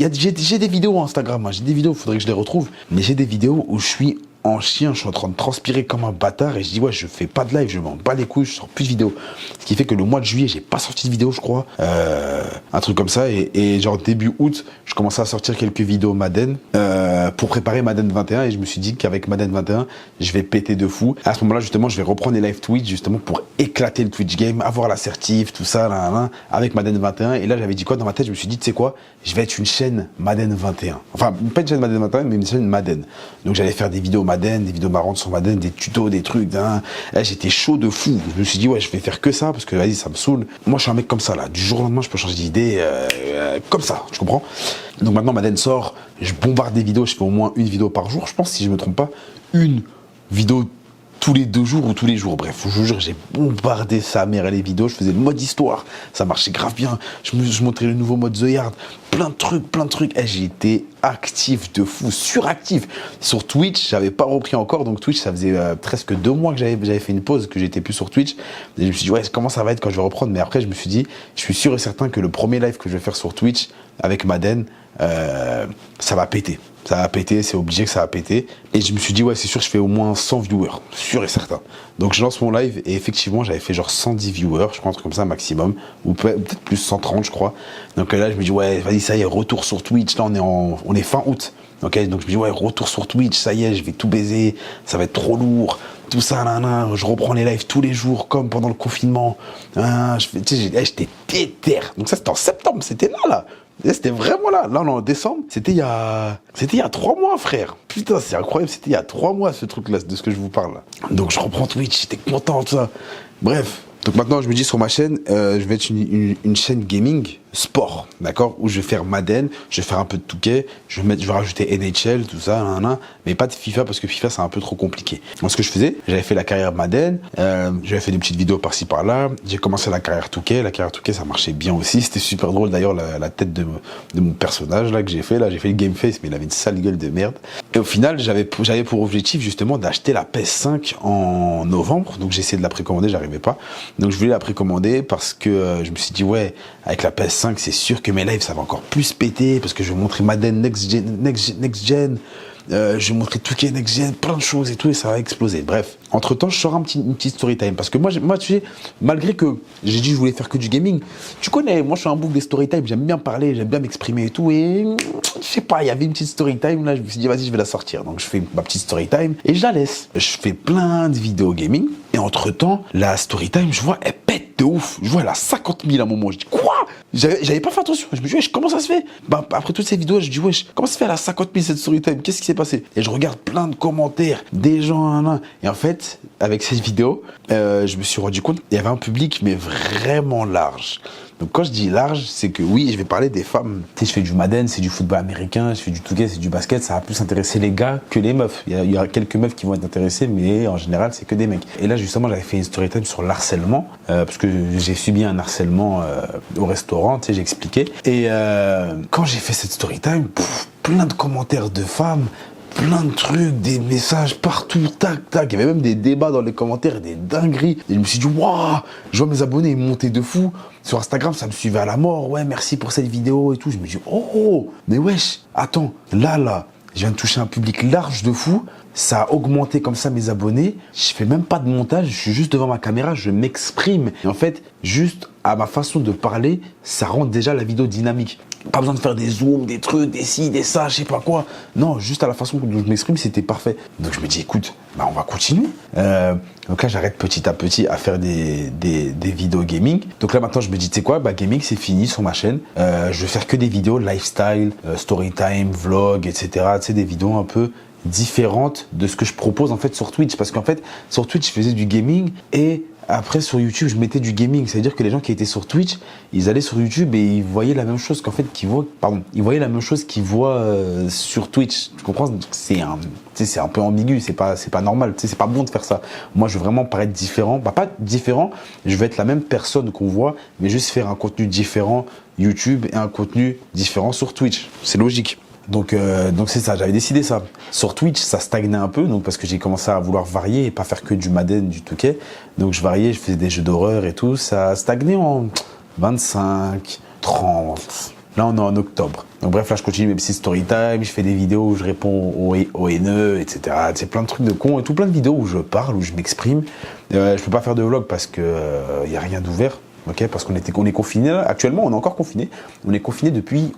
des vidéos Instagram, j'ai des vidéos, il faudrait que je les retrouve, mais j'ai des vidéos où je suis en chien, je suis en train de transpirer comme un bâtard, et je dis ouais je fais pas de live, je m'en bats les couilles, je sors plus de vidéos. Ce qui fait que le mois de juillet j'ai pas sorti de vidéo je crois, un truc comme ça, et genre début août je commençais à sortir quelques vidéos Madden pour préparer Madden 21, et je me suis dit qu'avec Madden 21 je vais péter de fou. À ce moment là justement je vais reprendre les live Twitch justement pour éclater le Twitch game, avoir l'assertif, tout ça avec Madden 21, et là j'avais dit quoi dans ma tête, je me suis dit tu sais quoi, je vais être une chaîne Madden 21, enfin pas une chaîne Madden 21 mais une chaîne Madden. Donc j'allais faire des vidéos Madden, des vidéos marrantes sur Madden, des tutos, des trucs. J'étais chaud de fou. Je me suis dit, ouais, je vais faire que ça parce que vas-y, ça me saoule. Moi, je suis un mec comme ça, là. Du jour au lendemain, je peux changer d'idée comme ça, tu comprends? Donc maintenant, Madden sort, je bombarde des vidéos, je fais au moins une vidéo par jour, je pense, si je me trompe pas. Une vidéo tous les 2 jours ou tous les jours. Bref, je vous jure, j'ai bombardé sa mère et les vidéos. Je faisais le mode histoire, ça marchait grave bien. Je montrais le nouveau mode The Yard, plein de trucs. J'étais actif de fou, suractif. Sur Twitch, j'avais pas repris encore, donc Twitch, ça faisait presque 2 mois que j'avais fait une pause, que j'étais plus sur Twitch. Et je me suis dit, ouais, comment ça va être quand je vais reprendre? Mais après, je me suis dit, je suis sûr et certain que le premier live que je vais faire sur Twitch avec Madden, ça va péter. Ça va péter, c'est obligé que ça va péter. Et je me suis dit, ouais, c'est sûr, je fais au moins 100 viewers, sûr et certain. Donc je lance mon live, et effectivement, j'avais fait genre 110 viewers, je crois, un truc comme ça, maximum, ou peut-être plus 130, je crois. Donc là, je me dis, ouais, vas-y, ça y est, retour sur Twitch. Là, on est fin août. Okay, donc je me dis, ouais, retour sur Twitch, ça y est, je vais tout baiser, ça va être trop lourd, tout ça, je reprends les lives tous les jours, comme pendant le confinement. J'étais déter. Donc ça, c'était en septembre, c'était là. C'était vraiment là. Là, on est en décembre. C'était il y a 3 mois, frère. Putain, c'est incroyable. C'était il y a 3 mois, ce truc-là, de ce que je vous parle. Donc, je reprends Twitch. J'étais content, tout ça. Bref. Donc, maintenant, je me dis sur ma chaîne, je vais être une chaîne gaming sport, d'accord, où je vais faire Madden, je vais faire un peu de Touquet, je vais rajouter NHL, tout ça, mais pas de FIFA parce que FIFA c'est un peu trop compliqué. Moi, ce que je faisais, j'avais fait la carrière Madden, j'avais fait des petites vidéos par-ci par-là, j'ai commencé la carrière Touquet ça marchait bien aussi, c'était super drôle d'ailleurs la tête de mon personnage là que j'ai fait le game face, mais il avait une sale gueule de merde. Et au final, j'avais pour objectif justement d'acheter la PS5 en novembre, donc j'ai essayé de la précommander, j'arrivais pas, donc je voulais la précommander parce que je me suis dit ouais, avec la PS5 c'est sûr que mes lives ça va encore plus péter parce que je vais montrer Madden Next Gen, je vais montrer Touquet Next Gen, plein de choses et tout, et ça va exploser. Bref, entre temps je sors une petite story time parce que moi tu sais, malgré que j'ai dit que je voulais faire que du gaming, tu connais, moi je suis un bouc des story time, j'aime bien parler, j'aime bien m'exprimer et tout, et je sais pas, il y avait une petite story time là, je me suis dit vas-y je vais la sortir. Donc je fais ma petite story time et je la laisse. Je fais plein de vidéos gaming et entre temps la story time je vois elle pète de ouf. Je vois elle a 50 000 à un moment. Je dis quoi? J'avais pas fait attention. Je me dis wesh comment ça se fait? Bah après toutes ces vidéos je dis wesh comment ça se fait elle a 50 000 cette story time? Qu'est-ce qui s'est passé? Et je regarde plein de commentaires, des gens et en fait avec cette vidéo je me suis rendu compte il y avait un public mais vraiment large. Donc quand je dis large, c'est que oui, je vais parler des femmes. Tu sais, je fais du Madden, c'est du football américain, je fais du 2K, c'est du basket, ça va plus intéresser les gars que les meufs. Il y a quelques meufs qui vont être intéressées, mais en général, c'est que des mecs. Et là, justement, j'avais fait une story time sur l'harcèlement, parce que j'ai subi un harcèlement au restaurant, tu sais, j'ai expliqué. Et quand j'ai fait cette story time, plein de commentaires de femmes, plein de trucs, des messages partout, tac, tac. Il y avait même des débats dans les commentaires, des dingueries. Et je me suis dit, waouh, je vois mes abonnés, ils montaient de fou. Sur Instagram, ça me suivait à la mort. Ouais, merci pour cette vidéo et tout. Je me dis, oh, mais wesh, attends, là, je viens de toucher un public large de fou. Ça a augmenté comme ça mes abonnés. Je fais même pas de montage, je suis juste devant ma caméra, je m'exprime. Et en fait, juste à ma façon de parler, ça rend déjà la vidéo dynamique. Pas besoin de faire des zooms, des trucs, des ci, des ça, je sais pas quoi. Non, juste à la façon dont je m'exprime, c'était parfait. Donc je me dis, écoute, bah on va continuer. Donc là, j'arrête petit à petit à faire des vidéos gaming. Donc là, maintenant, je me dis, tu sais quoi, bah gaming, c'est fini sur ma chaîne. Je vais faire que des vidéos lifestyle, story time, vlog, etc. Tu sais, des vidéos un peu différentes de ce que je propose en fait sur Twitch. Parce qu'en fait, sur Twitch, je faisais du gaming et après, sur YouTube, je mettais du gaming. C'est-à-dire que les gens qui étaient sur Twitch, ils allaient sur YouTube et ils voyaient la même chose qu'en fait ils voyaient la même chose qu'ils voient sur Twitch. Tu comprends? C'est un peu ambigu, c'est pas normal. C'est pas bon de faire ça. Moi, je veux vraiment paraître différent. Bah, pas différent. Je veux être la même personne qu'on voit, mais juste faire un contenu différent YouTube et un contenu différent sur Twitch. C'est logique. Donc c'est ça, j'avais décidé ça. Sur Twitch, ça stagnait un peu, donc parce que j'ai commencé à vouloir varier et pas faire que du Madden, du 2K. Donc je variais, je faisais des jeux d'horreur et tout. Ça stagnait en 25, 30. Là, on est en octobre. Donc bref, là, je continue mes petites story time, je fais des vidéos où je réponds aux haineux, etc. C'est plein de trucs de cons et tout, plein de vidéos où je parle, où je m'exprime. Je peux pas faire de vlog parce que y a rien d'ouvert, ok? Parce qu'on est confiné. Actuellement, on est encore confiné. On est confiné depuis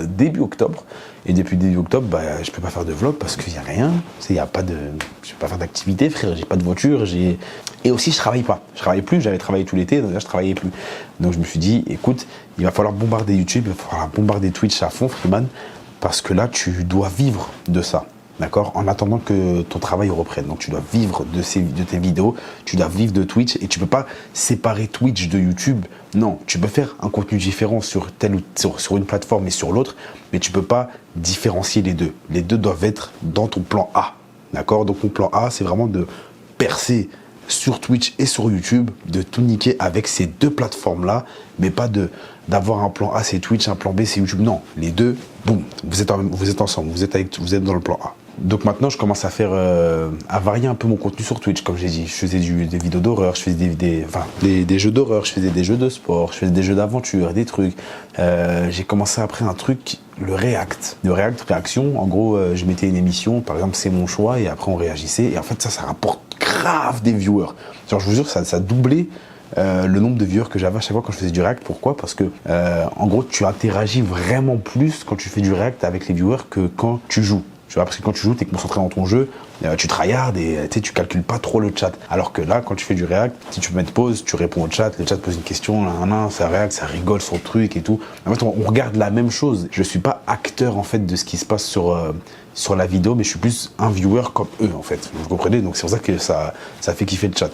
début octobre, et depuis début octobre je peux pas faire de vlog parce qu'il y a rien, il y a pas de, je peux pas faire d'activité, frère, j'ai pas de voiture, et aussi je travaille plus, j'avais travaillé tout l'été, donc là je travaillais plus, donc je me suis dit écoute, il va falloir bombarder YouTube, il va falloir bombarder Twitch à fond, Freeman, parce que là tu dois vivre de ça. D'accord? En attendant que ton travail reprenne. Donc tu dois vivre de tes vidéos, tu dois vivre de Twitch et tu peux pas séparer Twitch de YouTube. Non, tu peux faire un contenu différent sur sur une plateforme et sur l'autre, mais tu peux pas différencier les deux. Les deux doivent être dans ton plan A. D'accord? Donc mon plan A, c'est vraiment de percer sur Twitch et sur YouTube, de tout niquer avec ces deux plateformes-là, mais pas d'avoir un plan A c'est Twitch, un plan B c'est YouTube. Non, les deux, boum, vous êtes ensemble, vous êtes dans le plan A. Donc maintenant, je commence à varier un peu mon contenu sur Twitch, comme j'ai dit. Je faisais des vidéos d'horreur, je faisais des jeux d'horreur, je faisais des jeux de sport, je faisais des jeux d'aventure, des trucs. J'ai commencé après un truc, le React. Le React réaction, en gros, je mettais une émission, par exemple, c'est mon choix, et après on réagissait. Et en fait, ça rapporte grave des viewers. Genre, je vous jure, ça doublait le nombre de viewers que j'avais à chaque fois quand je faisais du React. Pourquoi? Parce que, en gros, tu interagis vraiment plus quand tu fais du React avec les viewers que quand tu joues. Tu vois, parce que quand tu joues, tu es concentré dans ton jeu, tu tryhards et tu calcules pas trop le chat. Alors que là, quand tu fais du React, si tu peux mettre pause, tu réponds au chat, le chat pose une question, ça React, ça rigole sur le truc et tout. En fait, on regarde la même chose. Je suis pas acteur en fait de ce qui se passe sur la vidéo, mais je suis plus un viewer comme eux en fait. Vous comprenez? Donc c'est pour ça que ça fait kiffer le chat.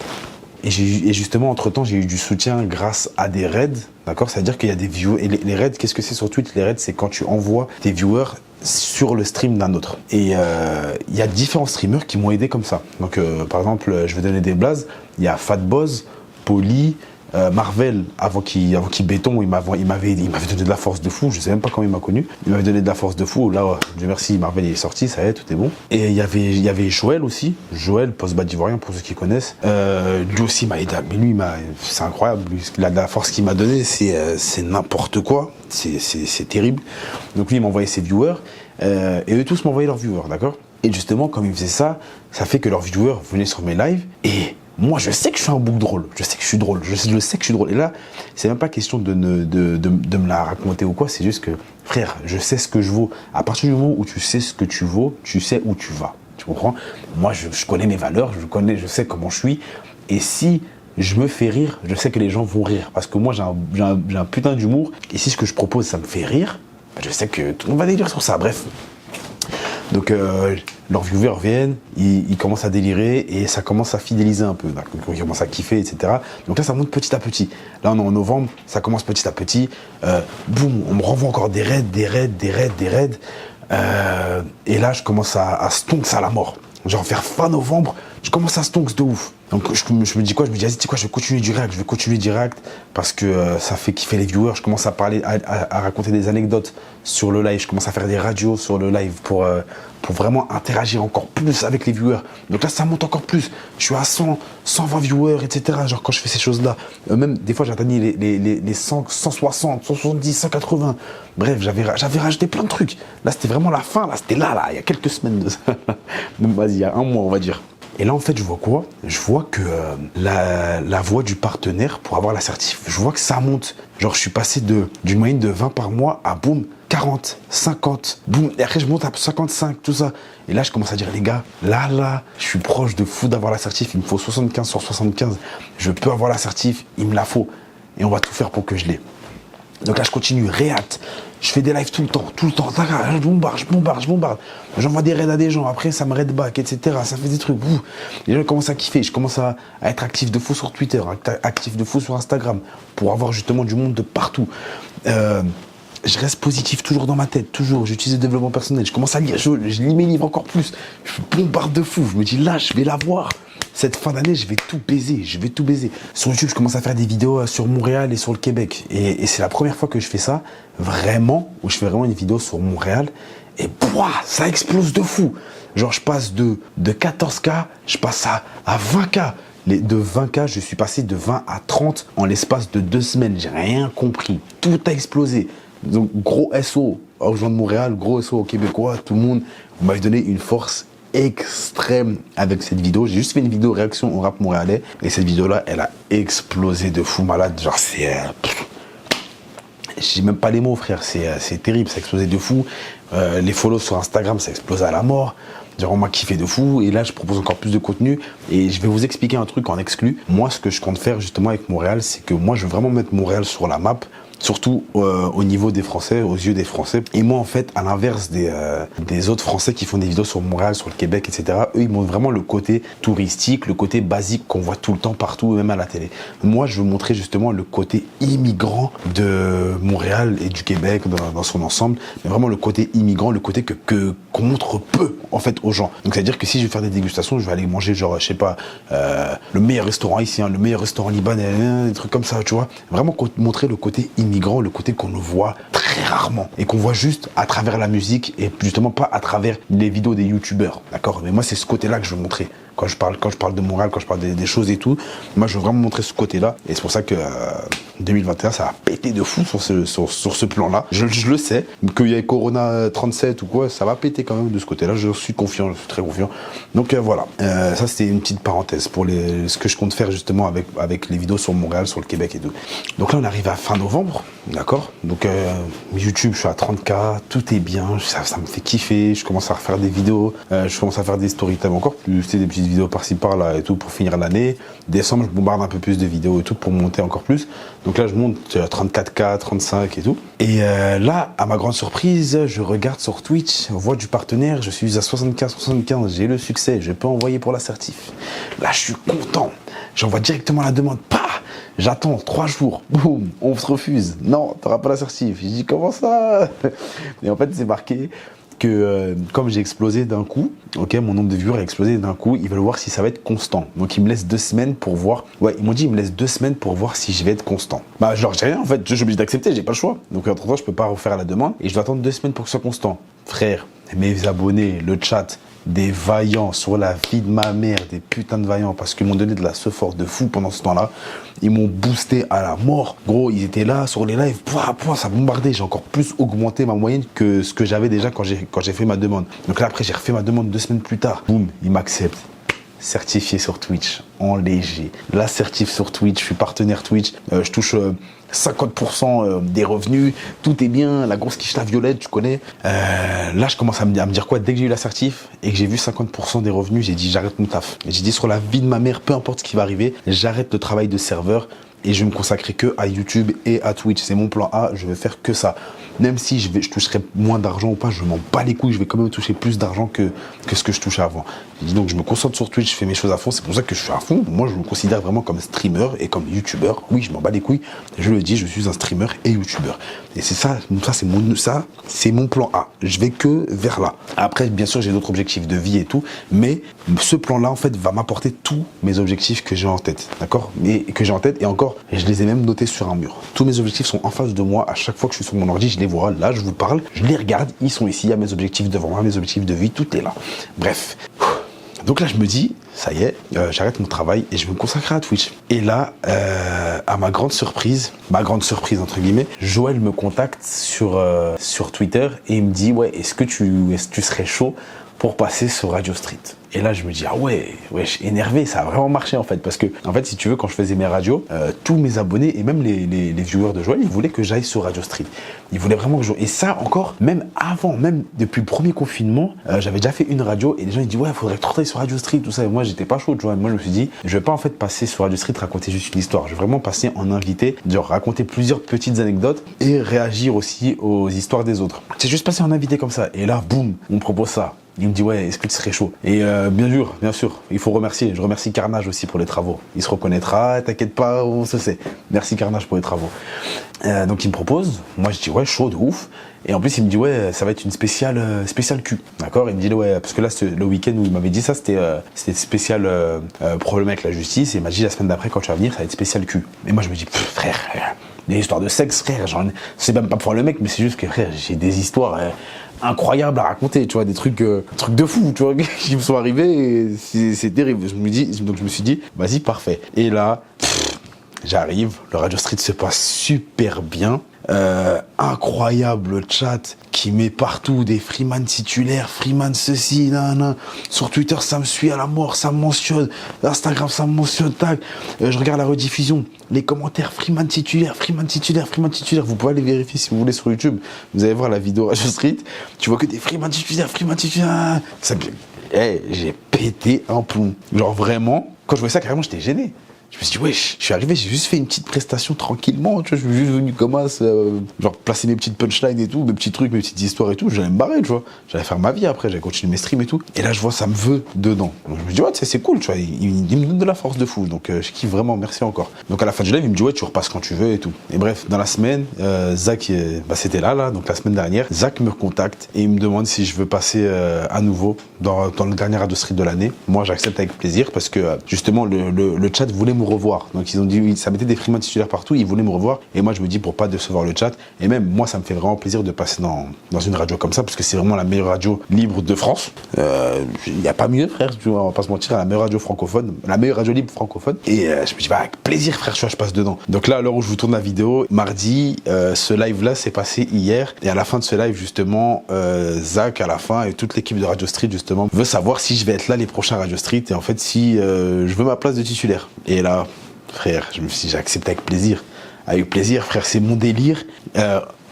Et justement, entre-temps, j'ai eu du soutien grâce à des raids, d'accord? C'est-à-dire qu'il y a des viewers. Et les raids, qu'est-ce que c'est sur Twitch? Les raids, c'est quand tu envoies tes viewers sur le stream d'un autre. Et il y a différents streamers qui m'ont aidé comme ça. Donc, par exemple, je vais donner des blazes. Il y a Fatboz, Poly, Marvel, avant qu'il béton, il m'avait donné de la force de fou. Je sais même pas comment il m'a connu. Il m'avait donné de la force de fou. Là, Dieu merci, Marvel est sorti, ça y est, tout est bon. Et il y avait Joël aussi. Joël, post-bas d'Ivoirien, pour ceux qui connaissent. Lui aussi m'a aidé. Mais lui, c'est incroyable. Lui, la force qu'il m'a donnée, c'est n'importe quoi. C'est terrible. Donc lui, il m'envoyait ses viewers. Et eux tous m'envoyaient leurs viewers, d'accord? Et justement, comme ils faisaient ça, ça fait que leurs viewers venaient sur mes lives et moi, je sais que je suis un bouc drôle. Je sais que je suis drôle. Je sais que je suis drôle. Et là, c'est même pas question de me la raconter ou quoi. C'est juste que, frère, je sais ce que je vaux. À partir du moment où tu sais ce que tu vaux, tu sais où tu vas. Tu comprends? Moi, je connais mes valeurs. Je sais comment je suis. Et si je me fais rire, je sais que les gens vont rire. Parce que moi, j'ai un putain d'humour. Et si ce que je propose, ça me fait rire, je sais que tout le monde va délire sur ça. Bref. Donc, leurs viewers viennent, ils commencent à délirer et ça commence à fidéliser un peu. Donc, ils commencent à kiffer, etc. Donc là, ça monte petit à petit. Là, on est en novembre, ça commence petit à petit. Boum, on me renvoie encore des raids. Et là, je commence à stonks à la mort. Genre, vers fin novembre, je commence à stonks de ouf. Donc, je me dis quoi? Je me dis, vas-y, tu sais quoi, je vais continuer direct parce que ça fait kiffer les viewers. Je commence à parler, à raconter des anecdotes sur le live. Je commence à faire des radios sur le live pour vraiment interagir encore plus avec les viewers. Donc là, ça monte encore plus. Je suis à 100, 120 viewers, etc. Genre, quand je fais ces choses-là. Même, des fois, j'atteins les 100, 160, 170, 180. Bref, j'avais rajouté plein de trucs. Là, c'était vraiment la fin. Là, c'était là, il y a quelques semaines de ça. Vas-y, il y a un mois, on va dire. Et là, en fait, je vois quoi? Je vois que la voix du partenaire pour avoir l'assertif, je vois que ça monte. Genre, je suis passé d'une moyenne de 20 par mois à boum, 40, 50, boum. Et après, je monte à 55, tout ça. Et là, je commence à dire, les gars, là, je suis proche de fou d'avoir l'assertif. Il me faut 75 sur 75. Je peux avoir l'assertif, il me la faut. Et on va tout faire pour que je l'ai. Donc là, je continue, réact. Je fais des lives tout le temps. Je bombarde. J'envoie des raids à des gens. Après, ça me raid back, etc. Ça fait des trucs. Les gens commencent à kiffer. Je commence à être actif de fou sur Twitter, actif de fou sur Instagram, pour avoir justement du monde de partout. Je reste positif toujours dans ma tête, toujours. J'utilise le développement personnel. Je commence à lire. Je lis mes livres encore plus. Je bombarde de fou. Je me dis, là, je vais l'avoir. Cette fin d'année, je vais tout baiser. Sur YouTube, je commence à faire des vidéos sur Montréal et sur le Québec. Et c'est la première fois que je fais ça, vraiment, où je fais vraiment une vidéo sur Montréal. Et ça explose de fou. Genre, je passe de 14K, je passe à 20K. De 20K, je suis passé de 20 à 30 en l'espace de 2 semaines. J'ai rien compris. Tout a explosé. Donc, gros SO aux gens de Montréal, gros SO aux Québécois, tout le monde. Vous m'avez donné une force extrême avec cette vidéo. J'ai juste fait une vidéo réaction au rap montréalais et cette vidéo là elle a explosé de fou malade. Genre j'ai même pas les mots, frère. C'est terrible, ça a explosé de fou. Les follows sur Instagram, ça a explosé à la mort. Genre on m'a kiffé de fou et là je propose encore plus de contenu et je vais vous expliquer un truc en exclu. Moi ce que je compte faire justement avec Montréal, c'est que moi je veux vraiment mettre Montréal sur la map. Surtout au niveau des Français, aux yeux des Français. Et moi, en fait, à l'inverse des autres Français qui font des vidéos sur Montréal, sur le Québec, etc., eux, ils montrent vraiment le côté touristique, le côté basique qu'on voit tout le temps, partout, même à la télé. Moi, je veux montrer justement le côté immigrant de Montréal et du Québec dans son ensemble, mais vraiment le côté immigrant, le côté qu'on montre peu, en fait, aux gens. Donc, c'est-à-dire que si je vais faire des dégustations, je vais aller manger, genre, je sais pas, le meilleur restaurant ici, le meilleur restaurant libanais, des trucs comme ça, tu vois. Vraiment montrer le côté immigrant, le côté qu'on ne voit très rarement et qu'on voit juste à travers la musique et justement pas à travers les vidéos des youtubeurs, d'accord? Mais moi c'est ce côté-là que je veux montrer quand je parle de Montréal, quand je parle des choses et tout. Moi je veux vraiment montrer ce côté-là et c'est pour ça que 2021 ça a pété de fou sur ce plan-là. Je le sais, qu'il y ait Corona 37 ou quoi, ça va péter quand même de ce côté-là. Je suis confiant, je suis très confiant. Donc voilà, ça c'était une petite parenthèse pour ce que je compte faire justement avec les vidéos sur Montréal, sur le Québec et tout. Donc là on arrive à fin novembre, d'accord? Donc YouTube, je suis à 30K, tout est bien, ça me fait kiffer. Je commence à refaire des vidéos, je commence à faire des story time encore plus, des petites vidéos par-ci par-là et tout pour finir l'année. Décembre, je bombarde un peu plus de vidéos et tout pour monter encore plus. Donc là, je monte à 34K, 35 et tout. Et là, à ma grande surprise, je regarde sur Twitch, voix du partenaire, je suis à 75, j'ai le succès, je peux envoyer pour l'assertif. Là, je suis content. J'envoie directement la demande. J'attends 3 jours. Boum, on se refuse. Non, t'auras pas l'assertif. Je dis comment ça? Et en fait, c'est marqué que comme j'ai explosé d'un coup, ok, mon nombre de viewers a explosé d'un coup, ils veulent voir si ça va être constant. Donc ils me laissent 2 semaines pour voir. Ouais, ils m'ont dit ils me laissent 2 semaines pour voir si je vais être constant. Bah je leur dis rien en fait, je suis obligé d'accepter, j'ai pas le choix. Donc entre-temps, je peux pas refaire la demande et je dois attendre 2 semaines pour que ce soit constant. Frère, mes abonnés, le chat, des vaillants sur la vie de ma mère, des putains de vaillants, parce qu'ils m'ont donné de la support de fou pendant ce temps-là. Ils m'ont boosté à la mort. Gros, ils étaient là sur les lives, ça bombardait. J'ai encore plus augmenté ma moyenne que ce que j'avais déjà quand j'ai fait ma demande. Donc là, après, j'ai refait ma demande 2 semaines plus tard. Boum, ils m'acceptent. certifié sur Twitch, en léger. La certif sur Twitch, je suis partenaire Twitch, je touche 50% des revenus, tout est bien, la grosse quiche la violette, tu connais. Là, je commence à me dire quoi, dès que j'ai eu la certif et que j'ai vu 50% des revenus, j'ai dit j'arrête mon taf. J'ai dit sur la vie de ma mère, peu importe ce qui va arriver, j'arrête le travail de serveur et je vais me consacrer que à YouTube et à Twitch. C'est mon plan A, je vais faire que ça. Même si je toucherai moins d'argent ou pas, je m'en bats les couilles, je vais quand même toucher plus d'argent que ce que je touchais avant. Donc je me concentre sur Twitch, je fais mes choses à fond, c'est pour ça que je suis à fond. Moi, je me considère vraiment comme streamer et comme youtubeur. Oui, je m'en bats les couilles, je le dis, je suis un streamer et youtubeur. Et c'est ça c'est mon plan A. Je vais que vers là. Après, bien sûr, j'ai d'autres objectifs de vie et tout, mais ce plan-là, en fait, va m'apporter tous mes objectifs que j'ai en tête, d'accord? Et encore, je les ai même notés sur un mur. Tous mes objectifs sont en face de moi. À chaque fois que je suis sur mon ordi, je les vois. Là, je vous parle, je les regarde. Ils sont ici. Il y a mes objectifs devant moi, mes objectifs de vie. Tout est là. Bref. Donc là, je me dis, ça y est, j'arrête mon travail et je vais me consacrer à Twitch. Et là, à ma grande surprise entre guillemets, Joël me contacte sur Twitter et il me dit, ouais, est-ce que tu serais chaud pour passer sur Radio Street? Et là, je me dis, ah ouais, je suis énervé, ça a vraiment marché en fait. Parce que, en fait, si tu veux, quand je faisais mes radios, tous mes abonnés et même les viewers de Joël, ils voulaient que j'aille sur Radio Street. Ils voulaient vraiment que je... Et ça, encore, même avant, même depuis le premier confinement, j'avais déjà fait une radio et les gens ils disent, ouais, il faudrait que tu ailles sur Radio Street, tout ça. Et moi, j'étais pas chaud, tu vois. Moi, je me suis dit, je vais pas en fait passer sur Radio Street, raconter juste une histoire. Je vais vraiment passer en invité, genre raconter plusieurs petites anecdotes et réagir aussi aux histoires des autres. C'est juste passer en invité comme ça. Et là, boum, on me propose ça. Il me dit, ouais, est-ce que tu serais chaud? Et bien sûr, il faut remercier. Je remercie Carnage aussi pour les travaux. Il se reconnaîtra, t'inquiète pas, on se sait. Merci Carnage pour les travaux. Donc il me propose, moi je dis ouais, chaud de ouf. Et en plus il me dit ouais, ça va être une spéciale cul. D'accord? Il me dit ouais, parce que là le week-end où il m'avait dit ça, c'était spécial problème avec la justice. Et il m'a dit la semaine d'après quand tu vas venir, ça va être spécial cul. Et moi je me dis frère, des histoires de sexe, frère, c'est même pas pour le mec, mais c'est juste que frère, j'ai des histoires incroyables à raconter, tu vois, des trucs de fou, tu vois, qui me sont arrivés et c'est terrible. Donc je me suis dit, vas-y, parfait. Et là, j'arrive, le Radio Street se passe super bien. Incroyable le chat qui met partout des Freeman titulaires, Freeman ceci, nan. Sur Twitter, ça me suit à la mort, ça me mentionne. Instagram, ça me mentionne, tac. Je regarde la rediffusion, les commentaires, Freeman titulaire, Freeman titulaire, Freeman titulaire. Vous pouvez aller vérifier si vous voulez sur YouTube. Vous allez voir la vidéo Radio Street. Tu vois que des Freeman titulaires, Freeman titulaire. J'ai pété un plomb. Genre vraiment, quand je voyais ça, carrément, j'étais gêné. Je me suis dit, wesh, je suis arrivé, j'ai juste fait une petite prestation tranquillement, tu vois, je suis juste venu comme ça, genre placer mes petites punchlines et tout, mes petits trucs, mes petites histoires et tout, j'allais me barrer, tu vois. J'allais faire ma vie après, j'allais continuer mes streams et tout. Et là, je vois, ça me veut dedans. Donc je me dis, ouais, c'est cool, tu vois, il me donne de la force de fou, donc je kiffe vraiment, merci encore. Donc à la fin du live, il me dit, ouais, tu repasses quand tu veux et tout. Et bref, dans la semaine, Zach, c'était là, donc la semaine dernière, Zach me contacte et il me demande si je veux passer à nouveau dans le dernier Radio Street de l'année. Moi, j'accepte avec plaisir parce que justement, le chat voulait me revoir. Donc ils ont dit, ça mettait des Freeman titulaires partout, ils voulaient me revoir. Et moi je me dis pour pas décevoir le chat. Et même moi ça me fait vraiment plaisir de passer dans une radio comme ça parce que c'est vraiment la meilleure radio libre de France. Il n'y a pas mieux frère, tu vois, on va pas se mentir, la meilleure radio francophone, la meilleure radio libre francophone. Et je me dis bah avec plaisir frère, je passe dedans. Donc là à l'heure où je vous tourne la vidéo, mardi, ce live là s'est passé hier. Et à la fin de ce live justement, Zach à la fin et toute l'équipe de Radio Street justement veut savoir si je vais être là les prochains Radio Street et en fait si je veux ma place de titulaire. Et là frère, je me suis dit, j'ai accepté avec plaisir. Avec plaisir, frère, c'est mon délire.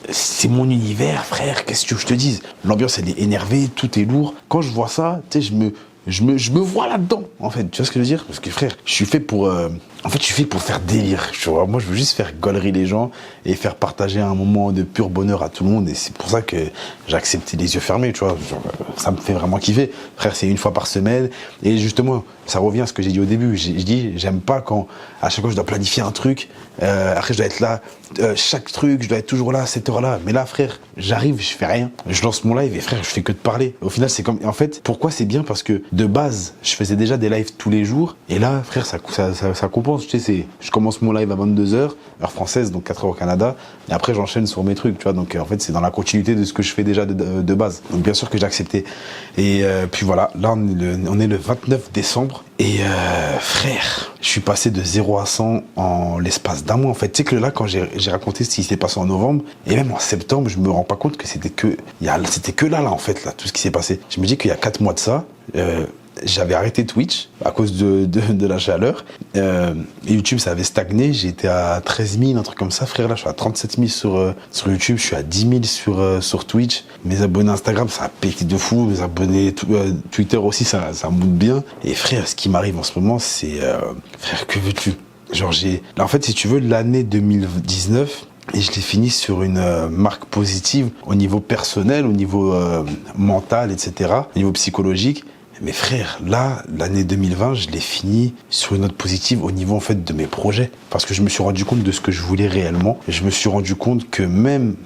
C'est mon univers, frère, qu'est-ce que je te dise? L'ambiance, elle est énervée, tout est lourd. Quand je vois ça, tu sais, je me vois là-dedans, en fait. Tu vois ce que je veux dire? Parce que, frère, je suis fait pour faire délire, tu vois. Moi, je veux juste faire gaulerie les gens et faire partager un moment de pur bonheur à tout le monde. Et c'est pour ça que j'ai accepté les yeux fermés, tu vois. Genre, ça me fait vraiment kiffer. Frère, c'est une fois par semaine. Et justement, ça revient à ce que j'ai dit au début. Je dis, j'aime pas quand, à chaque fois, je dois planifier un truc. Après, je dois être là. Chaque truc, je dois être toujours là à cette heure-là. Mais là, frère, j'arrive, je fais rien. Je lance mon live et frère, je fais que de parler. Au final, c'est comme, en fait, pourquoi c'est bien? Parce que de base, je faisais déjà des lives tous les jours. Et là, frère, ça compense. Tu sais, je commence mon live à 22h, heure française, donc 4h au Canada. Et après, j'enchaîne sur mes trucs, tu vois. Donc, en fait, c'est dans la continuité de ce que je fais déjà de base. Donc, bien sûr que j'ai accepté. Et puis voilà, là, on est le 29 décembre. Et frère, je suis passé de 0 à 100 en l'espace d'un mois. En fait, tu sais que là, quand j'ai raconté ce qui s'est passé en novembre, et même en septembre, je me rends pas compte que c'était que là, en fait, là, tout ce qui s'est passé. Je me dis qu'il y a 4 mois de ça, j'avais arrêté Twitch à cause de la chaleur. Et YouTube, ça avait stagné. J'étais à 13 000, un truc comme ça, frère. Là, je suis à 37 000 sur YouTube. Je suis à 10 000 sur Twitch. Mes abonnés Instagram, ça a pété de fou. Mes abonnés Twitter aussi, ça monte bien. Et frère, ce qui m'arrive en ce moment, c'est... frère, que veux-tu? Genre, là, en fait, si tu veux, l'année 2019... Et je l'ai fini sur une marque positive au niveau personnel, au niveau mental, etc., au niveau psychologique. Mais frère, là, l'année 2020, je l'ai fini sur une note positive au niveau en fait de mes projets. Parce que je me suis rendu compte de ce que je voulais réellement. Je me suis rendu compte que même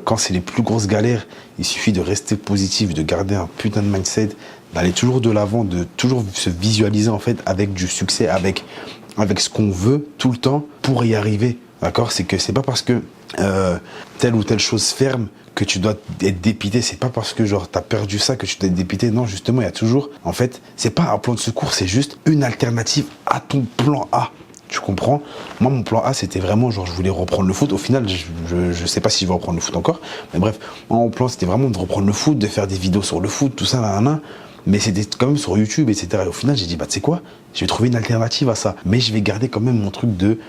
quand c'est les plus grosses galères, il suffit de rester positif, de garder un putain de mindset, d'aller toujours de l'avant, de toujours se visualiser en fait avec du succès, avec ce qu'on veut tout le temps pour y arriver. D'accord, c'est que c'est pas parce que telle ou telle chose ferme que tu dois être dépité. C'est pas parce que genre t'as perdu ça que tu dois être dépité. Non, justement, il y a toujours, en fait, c'est pas un plan de secours, c'est juste une alternative à ton plan A. Tu comprends? Moi, mon plan A, c'était vraiment genre je voulais reprendre le foot. Au final, je sais pas si je vais reprendre le foot encore, mais bref, mon plan c'était vraiment de reprendre le foot, de faire des vidéos sur le foot, tout ça, là. Mais c'était quand même sur YouTube, etc. Et au final, j'ai dit, bah, tu sais quoi, je vais trouver une alternative à ça. Mais je vais garder quand même mon truc de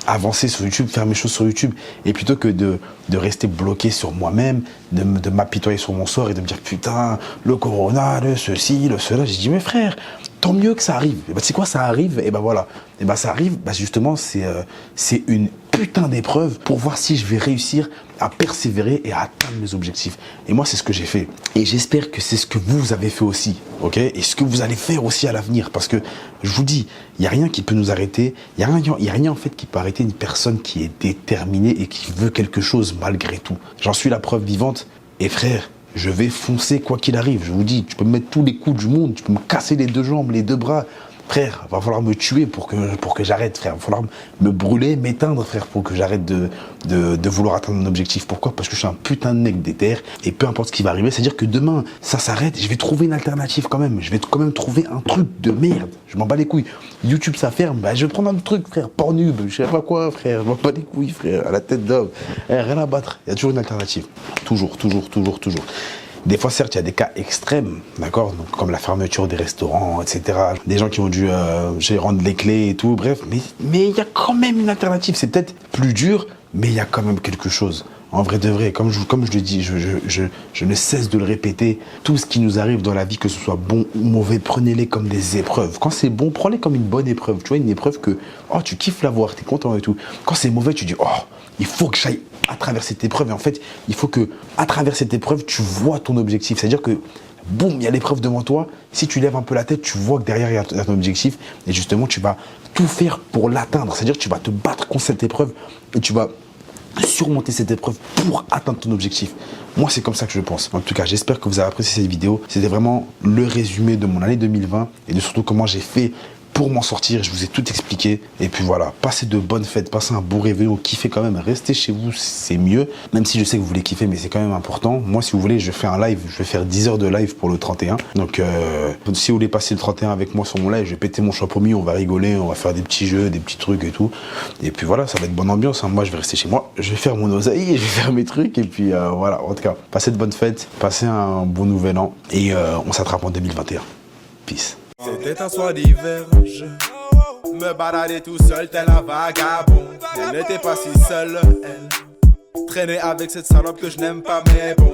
avancer sur YouTube, faire mes choses sur YouTube. Et plutôt que de rester bloqué sur moi-même, de m'apitoyer sur mon sort et de me dire, putain, le corona, le ceci, le cela. J'ai dit, mais frère, tant mieux que ça arrive. Et bah, tu sais quoi, ça arrive, et bah voilà. Et bah, ça arrive, bah, justement, c'est une putain d'épreuve pour voir si je vais réussir à persévérer et à atteindre mes objectifs. Et moi, c'est ce que j'ai fait. Et j'espère que c'est ce que vous avez fait aussi, ok? Et ce que vous allez faire aussi à l'avenir. Parce que, je vous dis, il n'y a rien qui peut nous arrêter. Il n'y a rien, en fait, qui peut arrêter une personne qui est déterminée et qui veut quelque chose malgré tout. J'en suis la preuve vivante. Et frère, je vais foncer quoi qu'il arrive. Je vous dis, tu peux me mettre tous les coups du monde, tu peux me casser les deux jambes, les deux bras. Frère, va falloir me tuer pour que j'arrête, frère. Va falloir me brûler, m'éteindre, frère, pour que j'arrête de vouloir atteindre mon objectif. Pourquoi? Parce que je suis un putain de mec déter et peu importe ce qui va arriver, c'est-à-dire que demain, ça s'arrête, je vais trouver une alternative quand même. Je vais quand même trouver un truc de merde. Je m'en bats les couilles. YouTube, ça ferme, bah, je vais prendre un autre truc, frère. Pornhub, je sais pas quoi, frère. Je m'en bats les couilles, frère. À la tête d'homme. Rien à battre. Il y a toujours une alternative. Toujours. Des fois, certes, il y a des cas extrêmes, d'accord, donc comme la fermeture des restaurants, etc. Des gens qui ont dû rendre les clés et tout, bref. Mais il y a quand même une alternative. C'est peut-être plus dur, mais il y a quand même quelque chose. En vrai de vrai, comme je le dis, je ne cesse de le répéter, tout ce qui nous arrive dans la vie, que ce soit bon ou mauvais, prenez-les comme des épreuves. Quand c'est bon, prends-les comme une bonne épreuve. Tu vois, une épreuve que, oh, tu kiffes la voir, t'es content et tout. Quand c'est mauvais, tu dis, oh, il faut que j'aille à travers cette épreuve. Et en fait, il faut que, à travers cette épreuve, tu vois ton objectif. C'est-à-dire que, boum, il y a l'épreuve devant toi. Si tu lèves un peu la tête, tu vois que derrière, il y a ton objectif. Et justement, tu vas tout faire pour l'atteindre. C'est-à-dire que tu vas te battre contre cette épreuve et tu vas surmonter cette épreuve pour atteindre ton objectif. Moi, c'est comme ça que je pense. En tout cas, j'espère que vous avez apprécié cette vidéo. C'était vraiment le résumé de mon année 2020 et de surtout comment j'ai fait pour m'en sortir. Je vous ai tout expliqué. Et puis voilà, passez de bonnes fêtes, passez un beau réveillon, kiffez quand même, restez chez vous, c'est mieux. Même si je sais que vous voulez kiffer, mais c'est quand même important. Moi, si vous voulez, je fais un live, je vais faire 10 heures de live pour le 31. Donc, si vous voulez passer le 31 avec moi sur mon live, je vais péter mon chapeau mis, on va rigoler, on va faire des petits jeux, des petits trucs et tout. Et puis voilà, ça va être bonne ambiance. Hein. Moi, je vais rester chez moi, je vais faire mon oseille, je vais faire mes trucs. Et puis voilà, en tout cas, passez de bonnes fêtes, passez un bon nouvel an. Et on s'attrape en 2021. Peace. C'était un soir d'hiver, je me baladais tout seul tel un vagabond. Elle n'était pas si seule, elle traînait avec cette salope que je n'aime pas, mais bon.